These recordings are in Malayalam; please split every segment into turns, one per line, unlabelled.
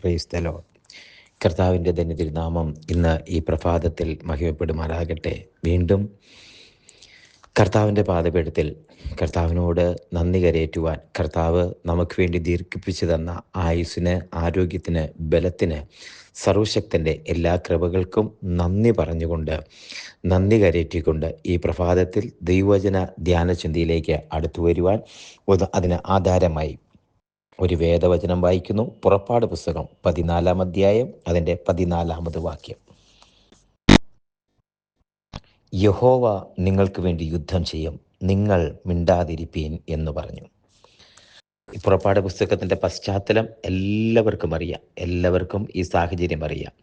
Praise the Lord. കർത്താവിൻ്റെ തന്നെ തിരുനാമം ഇന്ന് ഈ പ്രഭാതത്തിൽ മഹിമപ്പെടുമാറാകട്ടെ. വീണ്ടും കർത്താവിൻ്റെ പാദപീഠത്തിൽ കർത്താവിനോട് നന്ദി കരയേറ്റുവാൻ, കർത്താവ് നമുക്ക് വേണ്ടി ദീർഘിപ്പിച്ചു തന്ന ആയുസ്സിന്, ആരോഗ്യത്തിന്, ബലത്തിന്, സർവശക്തൻ്റെ എല്ലാ കൃപകൾക്കും നന്ദി പറഞ്ഞുകൊണ്ട്, നന്ദി കരയേറ്റിക്കൊണ്ട് ഈ പ്രഭാതത്തിൽ ദൈവവചന ധ്യാന ചിന്തയിലേക്ക് അടുത്തു വരുവാൻ അതിന് ആധാരമായി ഒരു വേദവചനം വായിക്കുന്നു. പുറപ്പാട് പുസ്തകം 14-ാം അധ്യായം, അതിൻ്റെ 14-ാമത് വാക്യം. യഹോവ നിങ്ങൾക്ക് വേണ്ടി യുദ്ധം ചെയ്യും, നിങ്ങൾ മിണ്ടാതിരിപ്പീൻ എന്ന് പറഞ്ഞു. ഈ പുറപ്പാട് പുസ്തകത്തിൻ്റെ പശ്ചാത്തലം എല്ലാവർക്കും അറിയാം. എല്ലാവർക്കും ഈ സാഹചര്യം അറിയാം.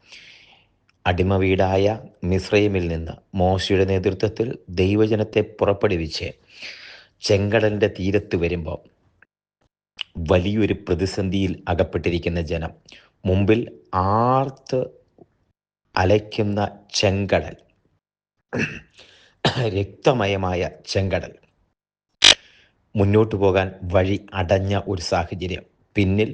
അടിമ വീടായ മിസ്രൈമിൽ നിന്ന് മോശയുടെ നേതൃത്വത്തിൽ ദൈവജനത്തെ പുറപ്പെടുവിച്ച് ചെങ്കടലിൻ്റെ തീരത്ത് വരുമ്പോൾ വലിയൊരു പ്രതിസന്ധിയിൽ അകപ്പെട്ടിരിക്കുന്ന ജനം, മുമ്പിൽ ആർത്ത് അലയ്ക്കുന്ന ചെങ്കടൽ, രക്തമയമായ ചെങ്കടൽ, മുന്നോട്ട് പോകാൻ വഴി അടഞ്ഞ ഒരു സാഹചര്യം, പിന്നിൽ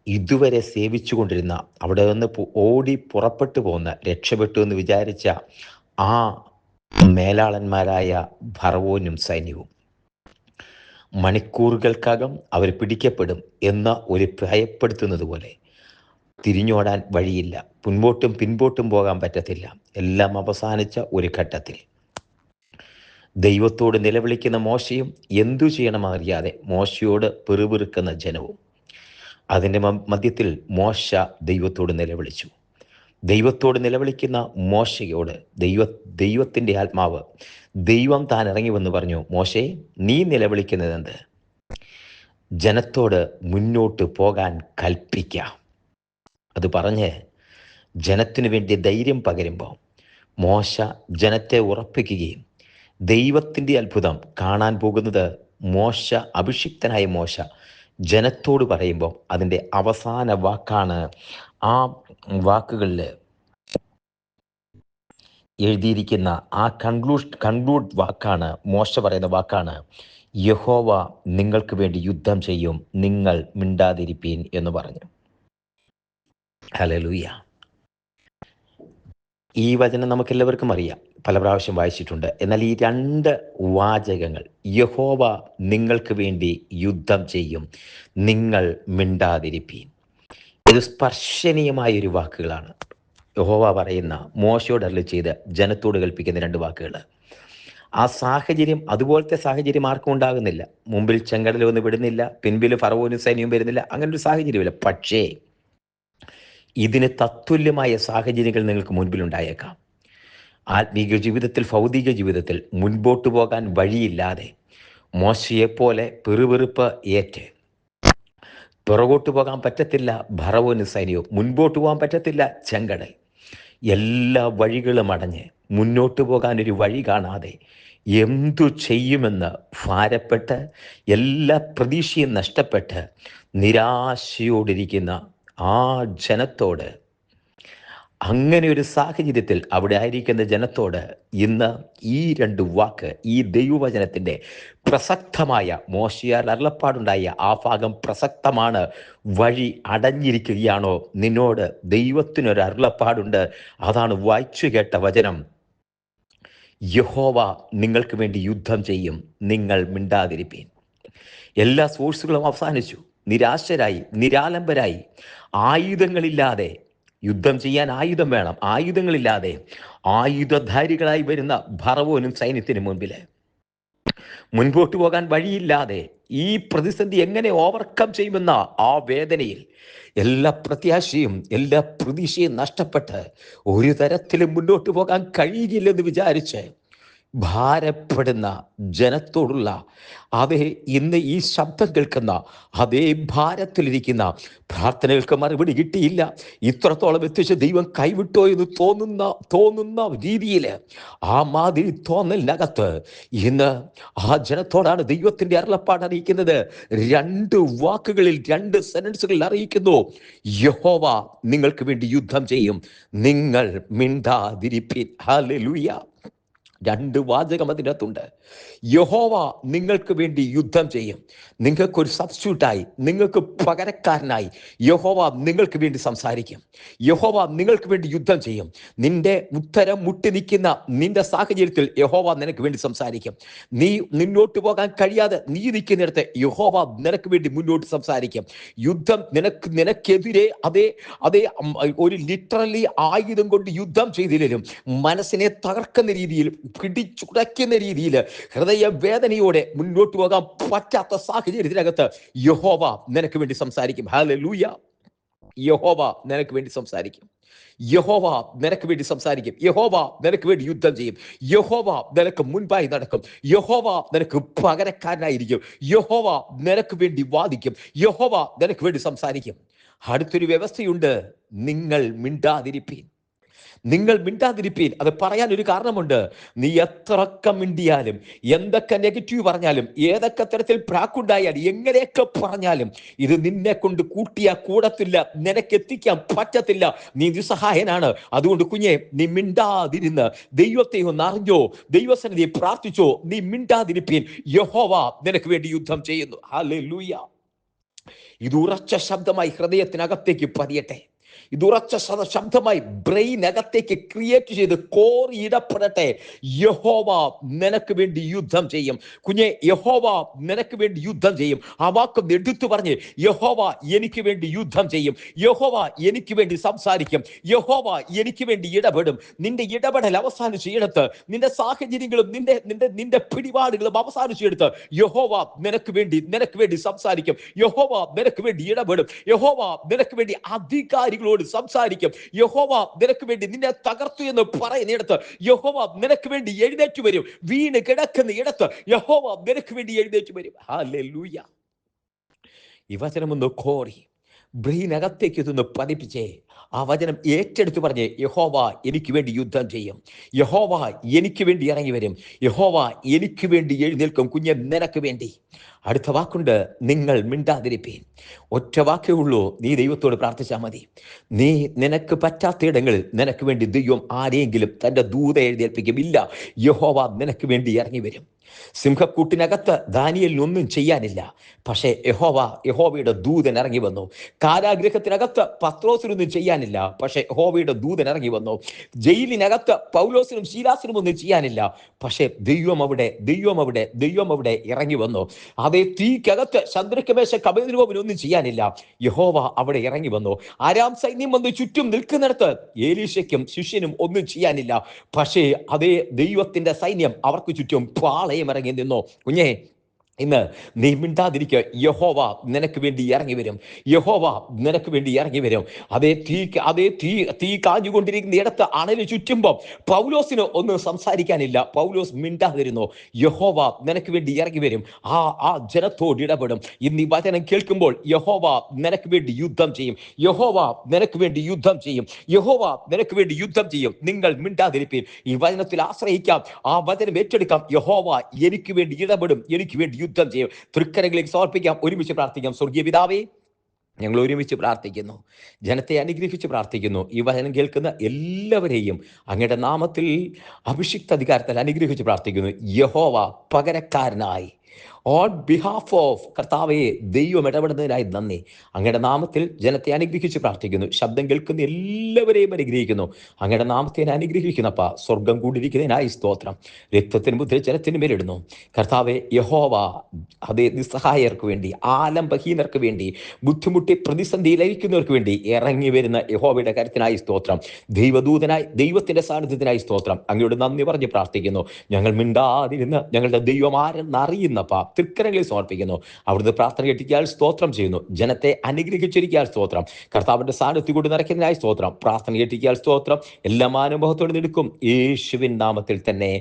ഇതുവരെ സേവിച്ചു കൊണ്ടിരുന്ന, അവിടെ നിന്ന് ഓടി പുറപ്പെട്ടു പോകുന്ന, രക്ഷപ്പെട്ടു എന്ന് വിചാരിച്ച ആ മേലാളന്മാരായ ഫറവോനും സൈന്യവും, മണിക്കൂറുകൾക്കകം അവർ പിടിക്കപ്പെടും എന്ന ഒരു ഭയപ്പെടുത്തുന്നത് പോലെ തിരിഞ്ഞോടാൻ വഴിയില്ല, മുൻപോട്ടും പിൻപോട്ടും പോകാൻ പറ്റത്തില്ല. എല്ലാം അവസാനിച്ച ഒരു ഘട്ടത്തിൽ ദൈവത്തോട് നിലവിളിക്കുന്ന മോശയും എന്തു ചെയ്യണമെന്നറിയാതെ മോശയോട് പിറുപിറുക്കുന്ന ജനവും, അതിൻ്റെ മധ്യത്തിൽ മോശ ദൈവത്തോട് നിലവിളിച്ചു. ദൈവത്തോട് നിലവിളിക്കുന്ന മോശയോട് ദൈവത്തിൻ്റെ ആത്മാവ്, ദൈവം താൻ ഇറങ്ങി വന്ന് പറഞ്ഞു, മോശേ, നീ നിലവിളിക്കുന്നത് എന്ത്? ജനത്തോട് മുന്നോട്ട് പോകാൻ കൽപ്പിക്കാം. അത് പറഞ്ഞ് ജനത്തിനു വേണ്ടി ധൈര്യം പകരുമ്പോൾ മോശ ജനത്തെ ഉറപ്പിക്കുകയും, ദൈവത്തിൻ്റെ അത്ഭുതം കാണാൻ പോകുന്നത് മോശ, അഭിഷിക്തനായ മോശ ജനത്തോട് പറയുമ്പോൾ അതിൻ്റെ അവസാന വാക്കാണ്, ആ വാക്കുകളിൽ എഴുതിയിരിക്കുന്ന ആ കൺക്ലൂഡ് വാക്കാണ്, മോശ പറയുന്ന വാക്കാണ്, യഹോവ നിങ്ങൾക്ക് വേണ്ടി യുദ്ധം ചെയ്യും, നിങ്ങൾ മിണ്ടാതിരിപ്പീൻ എന്ന് പറഞ്ഞു. ഹല്ലേലൂയ. ഈ വചനം നമുക്കെല്ലാവർക്കും അറിയാം, പല പ്രാവശ്യം വായിച്ചിട്ടുണ്ട്. എന്നാൽ ഈ രണ്ട് വാചകങ്ങൾ, യഹോവ നിങ്ങൾക്ക് വേണ്ടി യുദ്ധം ചെയ്യും, നിങ്ങൾ മിണ്ടാതിരിപ്പീൻ, ഇത് സ്പർശനീയമായൊരു വാക്കുകളാണ്. യഹോവ പറയുന്ന, മോശയോട് അരുളി ചെയ്ത് ജനത്തോട് കൽപ്പിക്കുന്ന രണ്ട് വാക്കുകൾ. ആ സാഹചര്യം, അതുപോലത്തെ സാഹചര്യം ആർക്കും ഉണ്ടാകുന്നില്ല. മുമ്പിൽ ചെങ്കടലൊന്നും വിടുന്നില്ല, പിൻപിൽ ഫറവോനും സൈന്യവും വരുന്നില്ല, അങ്ങനെ ഒരു സാഹചര്യമില്ല. പക്ഷേ ഇതിന് തത്തുല്യമായ സാഹചര്യങ്ങൾ നിങ്ങൾക്ക് മുൻപിലുണ്ടായേക്കാം. ആത്മീക ജീവിതത്തിൽ, ഭൗതിക ജീവിതത്തിൽ മുൻപോട്ട് പോകാൻ വഴിയില്ലാതെ മോശയെപ്പോലെ പിറുപിറുപ്പ് ഏറ്റ്, പുറകോട്ട് പോകാൻ പറ്റത്തില്ല ഫറവോനും സൈന്യവും, മുൻപോട്ട് പോകാൻ പറ്റത്തില്ല ചെങ്കടൽ, എല്ലാ വഴികളും അടഞ്ഞ് മുന്നോട്ട് പോകാനൊരു വഴി കാണാതെ എന്തു ചെയ്യുമെന്ന് ഭാരപ്പെട്ട്, എല്ലാ പ്രതീക്ഷയും നഷ്ടപ്പെട്ട് നിരാശയോടിരിക്കുന്ന ആ ജനത്തോട്, അങ്ങനെ ഒരു സാഹചര്യത്തിൽ അവിടെ ആയിരിക്കുന്ന ജനത്തോട് ഇന്ന് ഈ രണ്ട് വാക്ക്, ഈ ദൈവവചനത്തിൻ്റെ പ്രസക്തമായ, മോശയാൽ അരുളപ്പാടുണ്ടായ ആ ഭാഗം പ്രസക്തമാണ്. വഴി അടഞ്ഞിരിക്കുകയാണോ? നിന്നോട് ദൈവത്തിനൊരു അരുളപ്പാടുണ്ട്. അതാണ് വായിച്ചു കേട്ട വചനം. യഹോവ നിങ്ങൾക്ക് വേണ്ടി യുദ്ധം ചെയ്യും, നിങ്ങൾ മിണ്ടാതിരിപ്പീൻ. എല്ലാ സോഴ്സുകളും അവസാനിച്ചു, നിരാശരായി, നിരാലംബരായി, ആയുധങ്ങളില്ലാതെ, യുദ്ധം ചെയ്യാൻ ആയുധം വേണം, ആയുധങ്ങളില്ലാതെ ആയുധധാരികളായി വരുന്ന ഫറവോനും സൈന്യത്തിന് മുൻപിൽ മുൻപോട്ട് പോകാൻ വഴിയില്ലാതെ, ഈ പ്രതിസന്ധി എങ്ങനെ ഓവർകം ചെയ്യുമെന്ന ആ വേദനയിൽ എല്ലാ പ്രത്യാശയും, എല്ലാ പ്രതീക്ഷയും നഷ്ടപ്പെട്ട് ഒരു തരത്തിലും മുന്നോട്ട് പോകാൻ കഴിയുകയില്ലെന്ന് വിചാരിച്ച് ഭാരപ്പെടുന്ന ജനത്തോടുള്ള അതേ, ഇന്ന് ഈ ശബ്ദം കേൾക്കുന്ന അതേ ഭാരത്തിലിരിക്കുന്ന, പ്രാർത്ഥനകൾക്ക് മറുപടി കിട്ടിയില്ല, ഇത്രത്തോളം എത്തിച്ച് ദൈവം കൈവിട്ടോ എന്ന് തോന്നുന്ന രീതിയിൽ, ആ മാതിരി തോന്നലിനകത്ത് ഇന്ന് ആ ജനത്തോടാണ് ദൈവത്തിൻ്റെ അരുളപ്പാട് അറിയിക്കുന്നത്. രണ്ട് വാക്കുകളിൽ, രണ്ട് സെന്റൻസുകളിൽ അറിയിക്കുന്നു, യഹോവ നിങ്ങൾക്ക് വേണ്ടി യുദ്ധം ചെയ്യും, നിങ്ങൾ മിണ്ടാതിരിപ്പീൻ. ഹല്ലേലൂയ. 2 വാചകം അതിനകത്തുണ്ട്. യഹോവ നിങ്ങൾക്ക് വേണ്ടി യുദ്ധം ചെയ്യും. നിങ്ങൾക്കൊരു സബ്സ്റ്റിറ്റ്യൂട്ടായി, നിങ്ങൾക്ക് പകരക്കാരനായി യഹോവ നിങ്ങൾക്ക് വേണ്ടി സംസാരിക്കും. യഹോവ നിങ്ങൾക്ക് വേണ്ടി യുദ്ധം ചെയ്യും. നിന്റെ ഉത്തരം മുട്ടി നിൽക്കുന്ന നിന്റെ സാഹചര്യത്തിൽ യഹോവ നിനക്ക് വേണ്ടി സംസാരിക്കും. നീ മുന്നോട്ട് പോകാൻ കഴിയാതെ നീ നിൽക്കുന്നിടത്ത് യഹോവ നിനക്ക് വേണ്ടി മുന്നോട്ട് സംസാരിക്കും. യുദ്ധം നിനക്കെതിരെ അതേ ഒരു ലിറ്ററലി ആയുധം കൊണ്ട് യുദ്ധം ചെയ്തില്ലേലും മനസ്സിനെ തകർക്കുന്ന രീതിയിൽ, പിടിച്ചുടയ്ക്കുന്ന രീതിയിൽ, ഹൃദയവേദനയോടെ മുന്നോട്ട് പോകാൻ പറ്റാത്ത സാഹചര്യത്തിനകത്ത് യഹോവ നിനക്ക് വേണ്ടി സംസാരിക്കും. ഹല്ലേലൂയ. യഹോവ നിനക്ക് വേണ്ടി സംസാരിക്കും. യഹോവ നിനക്ക് വേണ്ടി സംസാരിക്കും. യഹോവ നിനക്ക് വേണ്ടി യുദ്ധം ചെയ്യും. യഹോവ നിനക്ക് മുൻപായി നടക്കും. യഹോവ നിനക്ക് പകരക്കാരനായിരിക്കും. യഹോവ നിനക്ക് വേണ്ടി വാദിക്കും. യഹോവ നിനക്ക് വേണ്ടി സംസാരിക്കും. അടുത്തൊരു വ്യവസ്ഥയുണ്ട്, നിങ്ങൾ മിണ്ടാതിരിപ്പീൻ. നിങ്ങൾ മിണ്ടാതിരിപ്പീൻ. അത് പറയാൻ ഒരു കാരണമുണ്ട്. നീ എത്രയൊക്കെ മിണ്ടിയാലും, എന്തൊക്കെ നെഗറ്റീവ് പറഞ്ഞാലും, ഏതൊക്കെ തരത്തിൽ പ്രാക്കുണ്ടായാലും, എങ്ങനെയൊക്കെ പറഞ്ഞാലും ഇത് നിന്നെ കൊണ്ട് കൂട്ടിയാ കൂടത്തില്ല, നിനക്ക് എത്തിക്കാൻ പറ്റത്തില്ല. നീ നിസ്സഹായനാണ്. അതുകൊണ്ട് കുഞ്ഞെ, നീ മിണ്ടാതിരുന്ന് ദൈവത്തെ ഒന്ന് അറിഞ്ഞോ, ദൈവസന്നിധിയെ പ്രാർത്ഥിച്ചോ. നീ മിണ്ടാതിരിപ്പീൻ. യഹോവ നിനക്ക് വേണ്ടി യുദ്ധം ചെയ്യുന്നു. ഹല്ലേലൂയ. ഇത് ഉറച്ച ശബ്ദമായി ഹൃദയത്തിനകത്തേക്ക് പതിയട്ടെ. ഇത് ഉറച്ച ശബ്ദമായി ബ്രെയിനകത്തേക്ക് ക്രിയേറ്റ് ചെയ്ത് കോറിയിടപ്പെടട്ടെ. യഹോവ നിനക്ക് വേണ്ടി യുദ്ധം ചെയ്യും. കുഞ്ഞെ, യഹോവ നിനക്ക് വേണ്ടി യുദ്ധം ചെയ്യും. ആ വാക്ക് എടുത്തു പറഞ്ഞ്, യഹോവ എനിക്ക് വേണ്ടി യുദ്ധം ചെയ്യും. യഹോവ എനിക്ക് വേണ്ടി സംസാരിക്കും. യഹോവ എനിക്ക് വേണ്ടി ഇടപെടും. നിന്റെ ഇടപെടൽ അവസാനിച്ചെടുത്ത്, നിന്റെ സാഹചര്യങ്ങളും നിന്റെ പിടിപാടുകളും അവസാനിച്ചെടുത്ത് യഹോവ നിനക്ക് വേണ്ടി സംസാരിക്കും. യഹോവ നിനക്ക് വേണ്ടി ഇടപെടും. യഹോവ നിനക്ക് വേണ്ടി അധികാരികളോട് സംസാരിക്കും. യഹോവ നിനക്ക് വേണ്ടി നിന്നെ തകർത്തു എന്ന് പറയുന്നിടത്ത് യഹോവ നിനക്ക് വേണ്ടി എഴുന്നേറ്റ് വരും. വീണ് കിടക്കുന്ന ഇടത്ത് യഹോവ നിനക്ക് വേണ്ടി എഴുന്നേറ്റ് വരും. ഹല്ലേലൂയ. ഈ വചനമൊന്ന് കോറി ബ്രെയിനകത്തേക്ക് ഇതൊന്ന് പതിപ്പിച്ചേ. ആ വചനം ഏറ്റെടുത്ത് പറഞ്ഞ്, യഹോവ എനിക്ക് വേണ്ടി യുദ്ധം ചെയ്യും. യഹോവ എനിക്ക് വേണ്ടി ഇറങ്ങി വരും. യഹോവ എനിക്ക് വേണ്ടി എഴുന്നേൽക്കും. കുഞ്ഞെ, നിനക്ക് വേണ്ടി. അടുത്ത വാക്കുണ്ട്, നിങ്ങൾ മിണ്ടാതിരിപ്പീൻ. ഒറ്റ വാക്കേ ഉള്ളൂ. നീ ദൈവത്തോട് പ്രാർത്ഥിച്ചാൽ മതി. നിനക്ക് പറ്റാത്ത ഇടങ്ങളിൽ നിനക്ക് വേണ്ടി ദൈവം ആരെങ്കിലും തൻ്റെ ദൂത എഴുന്നേൽപ്പിക്കും. ഇല്ല, യഹോവ നിനക്ക് വേണ്ടി ഇറങ്ങി വരും. സിംഹക്കൂട്ടിനകത്ത് ദാനിയേലിനൊന്നും ചെയ്യാനില്ല. പക്ഷേ യഹോവയുടെ ദൂതൻ ഇറങ്ങി വന്നു. കാരാഗൃഹത്തിനകത്ത് പത്രോസിനൊന്നും ചെയ്യാനില്ല. പക്ഷേ യഹോവയുടെ ദൂതൻ ഇറങ്ങി വന്നു. ജയിലിനകത്ത് പൗലോസിനും ശീലാസിനും ഒന്നും ചെയ്യാനില്ല. പക്ഷേ ദൈവം അവിടെ ഇറങ്ങി വന്നു. അതേ തീക്കകത്ത് ശദ്രക്ക് മേശക്ക് അബേദ്നെഗോവിനൊന്നും ചെയ്യാനില്ല. യഹോവ അവിടെ ഇറങ്ങി വന്നു. ആരാം സൈന്യം വന്ന് ചുറ്റും നിൽക്കുന്നിടത്ത് എലീശയ്ക്കും ശിഷ്യനും ഒന്നും ചെയ്യാനില്ല. പക്ഷേ അതേ ദൈവത്തിന്റെ സൈന്യം അവർക്ക് ചുറ്റും പാളയം ഇറങ്ങി നിന്നു. കുഞ്ഞേ, ഇന്ന് നീ മിണ്ടാതിരിക്കുക. യഹോവ നിനക്ക് വേണ്ടി ഇറങ്ങി വരും. യഹോവ നിനക്ക് വേണ്ടി ഇറങ്ങി വരും. അതേ തീ കാഞ്ഞുകൊണ്ടിരിക്കുന്ന ഇടത്ത് അണല് ചുറ്റുമ്പോൾ പൗലോസിന് ഒന്നും സംസാരിക്കാനില്ല. പൗലോസ് മിണ്ടാതിരുന്നു. യഹോവ നിനക്ക് വേണ്ടി ഇറങ്ങി വരും. ആ ജനത്തോട് ഇടപെടും. ഇന്ന് ഈ വചനം കേൾക്കുമ്പോൾ യഹോവ നിനക്ക് വേണ്ടി യുദ്ധം ചെയ്യും. യഹോവ നിനക്ക് വേണ്ടി യുദ്ധം ചെയ്യും. യഹോവ നിനക്ക് വേണ്ടി യുദ്ധം ചെയ്യും. നിങ്ങൾ മിണ്ടാതിരിപ്പീൻ. ഈ വചനത്തിൽ ആശ്രയിക്കാം. ആ വചനം ഏറ്റെടുക്കാം. യഹോവ എനിക്ക് വേണ്ടി ഇടപെടും. എനിക്ക് വേണ്ടി യുദ്ധം ചെയ്യും. തൃക്കരങ്ങളിലേക്ക് സമർപ്പിക്കാം. ഒരുമിച്ച് പ്രാർത്ഥിക്കാം. സ്വർഗീയ പിതാവേ, ഞങ്ങൾ ഒരുമിച്ച് പ്രാർത്ഥിക്കുന്നു. ജനത്തെ അനുഗ്രഹിച്ച് പ്രാർത്ഥിക്കുന്നു. ഈ വചനം കേൾക്കുന്ന എല്ലാവരെയും അങ്ങയുടെ നാമത്തിൽ അഭിഷിക്ത അധികാരത്തിൽ അനുഗ്രഹിച്ച് പ്രാർത്ഥിക്കുന്നു. യഹോവ പകരക്കാരനായി ഓൺ ബിഹാഫ് ഓഫ് കർത്താവേ, ദൈവം ഇടപെടുന്നതിനായി നന്ദി. അങ്ങയുടെ നാമത്തിൽ ജനത്തെ അനുഗ്രഹിച്ച് പ്രാർത്ഥിക്കുന്നു. ശബ്ദം കേൾക്കുന്ന എല്ലാവരെയും അനുഗ്രഹിക്കുന്നു. അങ്ങയുടെ നാമത്തെ അനുഗ്രഹിക്കുന്നപ്പ സ്വർഗം കൂടിയിരിക്കുന്നതിനായി സ്തോത്രം. രക്തത്തിന് മുദ്ര ജനത്തിന് മേലിടുന്നു. കർത്താവെ, യഹോവ അതേ നിസ്സഹായർക്ക് വേണ്ടി, ആലംബഹീനർക്ക് വേണ്ടി, ബുദ്ധിമുട്ടി പ്രതിസന്ധിയിലരിക്കുന്നവർക്ക് വേണ്ടി ഇറങ്ങി വരുന്ന യഹോവയുടെ കരുത്തിനായി സ്തോത്രം. ദൈവദൂതനായി, ദൈവത്തിന്റെ സാന്നിധ്യത്തിനായി സ്തോത്രം. അങ്ങയോട് നന്ദി പറഞ്ഞ് പ്രാർത്ഥിക്കുന്നു. ഞങ്ങൾ മിണ്ടാതിരുന്ന് ഞങ്ങളുടെ ദൈവം ആരെന്നറിയുന്നപ്പ തൃക്കരങ്ങളിൽ സമർപ്പിക്കുന്നു. അവിടുന്ന് പ്രാർത്ഥന കേട്ടിരിക്കാൻ സ്തോത്രം ചെയ്യുന്നു. ജനത്തെ അനുഗ്രഹിച്ചിരിക്കാൻ സ്തോത്രം. കർത്താവിന്റെ സാന്നിധ്യം കൊണ്ട് നിറയ്ക്കുന്നതിനായി സ്തോത്രം. പ്രാർത്ഥന കേട്ടിരിക്കാൻ സ്തോത്രം. എല്ലാ മാനുഭവത്തോടെ നിൽക്കും യേശുവിൻ നാമത്തിൽ തന്നെ.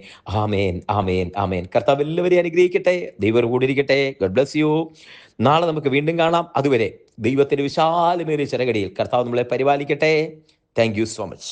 ആമേൻ, ആമേൻ, ആമേൻ. കർത്താവ് എല്ലാവരെയും അനുഗ്രഹിക്കട്ടെ. ദൈവം കൂടി ഇരിക്കട്ടെ. God bless you. നാളെ നമുക്ക് വീണ്ടും കാണാം. അതുവരെ ദൈവത്തിന്റെ വിശാലമേറിയ ചിറകടിയിൽ കർത്താവ് നമ്മളെ പരിപാലിക്കട്ടെ. Thank you so much.